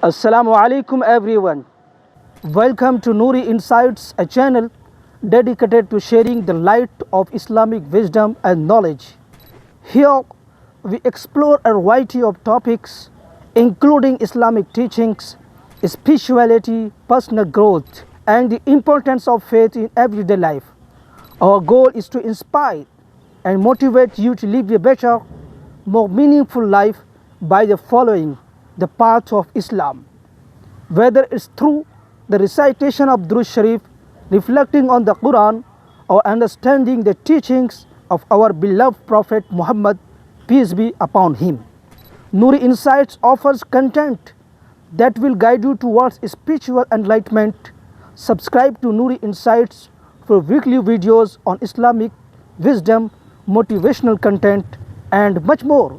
Assalamu alaikum everyone. Welcome to Noori Insights, a channel dedicated to sharing the light of Islamic wisdom and knowledge. Here we explore a variety of topics including Islamic teachings, spirituality, personal growth, and the importance of faith in everyday life. Our goal is to inspire and motivate you to live a better, more meaningful life by following the path of Islam. Whether it's through the recitation of Durood Sharif, reflecting on the Quran, or understanding the teachings of our beloved Prophet Muhammad, peace be upon him. Noori Insights offers content that will guide you towards spiritual enlightenment. Subscribe to Noori Insights for weekly videos on Islamic wisdom, motivational content, and much more.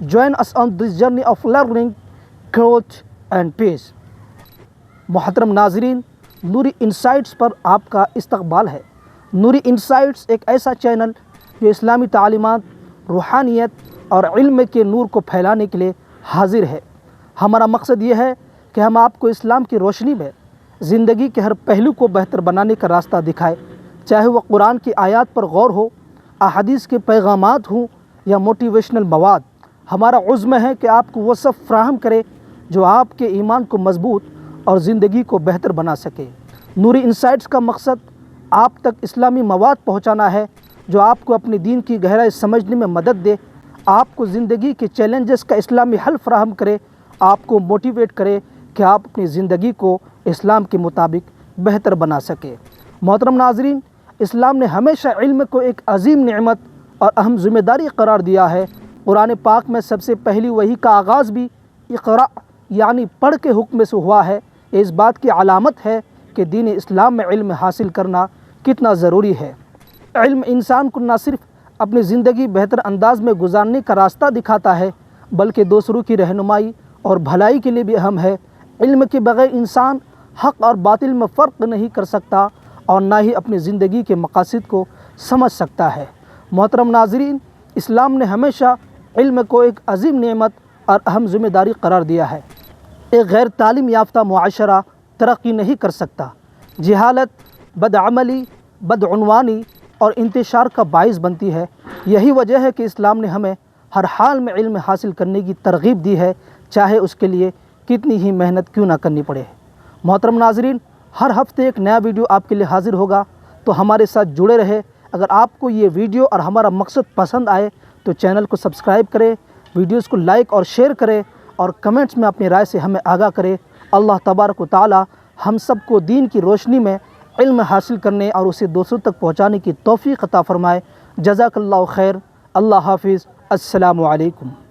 Join us on this journey of learning, growth and peace. محترم ناظرین، نوری insights پر آپ کا استقبال ہے۔ نوری insights ایک ایسا channel جو اسلامی تعلیمات، روحانیت اور علم کے نور کو پھیلانے کے لیے حاضر ہے۔ ہمارا مقصد یہ ہے کہ ہم آپ کو اسلام کی روشنی میں زندگی کے ہر پہلو کو بہتر بنانے کا راستہ دکھائے، چاہے وہ قرآن کی آیات پر غور ہو، احادیث کے پیغامات ہوں یا موٹیویشنل مواد۔ ہمارا عزم ہے کہ آپ کو وہ سب فراہم کرے جو آپ کے ایمان کو مضبوط اور زندگی کو بہتر بنا سکے۔ نوری انسائٹس کا مقصد آپ تک اسلامی مواد پہنچانا ہے جو آپ کو اپنے دین کی گہرائی سمجھنے میں مدد دے، آپ کو زندگی کے چیلنجز کا اسلامی حل فراہم کرے، آپ کو موٹیویٹ کرے کہ آپ اپنی زندگی کو اسلام کے مطابق بہتر بنا سکے۔ محترم ناظرین، اسلام نے ہمیشہ علم کو ایک عظیم نعمت اور اہم ذمہ داری قرار دیا ہے۔ قرآن پاک میں سب سے پہلی وحی کا آغاز بھی اقرأ یعنی پڑھ کے حکم سے ہوا ہے۔ یہ اس بات کی علامت ہے کہ دین اسلام میں علم حاصل کرنا کتنا ضروری ہے۔ علم انسان کو نہ صرف اپنی زندگی بہتر انداز میں گزارنے کا راستہ دکھاتا ہے بلکہ دوسروں کی رہنمائی اور بھلائی کے لیے بھی اہم ہے۔ علم کے بغیر انسان حق اور باطل میں فرق نہیں کر سکتا اور نہ ہی اپنی زندگی کے مقاصد کو سمجھ سکتا ہے۔ محترم ناظرین، اسلام نے ہمیشہ علم کو ایک عظیم نعمت اور اہم ذمہ داری قرار دیا ہے۔ ایک غیر تعلیم یافتہ معاشرہ ترقی نہیں کر سکتا۔ جہالت، بدعملی، بدعنوانی اور انتشار کا باعث بنتی ہے۔ یہی وجہ ہے کہ اسلام نے ہمیں ہر حال میں علم حاصل کرنے کی ترغیب دی ہے، چاہے اس کے لیے کتنی ہی محنت کیوں نہ کرنی پڑے۔ محترم ناظرین، ہر ہفتے ایک نیا ویڈیو آپ کے لیے حاضر ہوگا، تو ہمارے ساتھ جڑے رہے۔ اگر آپ کو یہ ویڈیو اور ہمارا مقصد پسند آئے تو چینل کو سبسکرائب کریں، ویڈیوز کو لائک اور شیئر کریں اور کمنٹس میں اپنی رائے سے ہمیں آگاہ کرے۔ اللہ تبارک و تعالی ہم سب کو دین کی روشنی میں علم حاصل کرنے اور اسے دوسروں تک پہنچانے کی توفیق عطا فرمائے۔ جزاک اللہ خیر۔ اللہ حافظ۔ السلام علیکم۔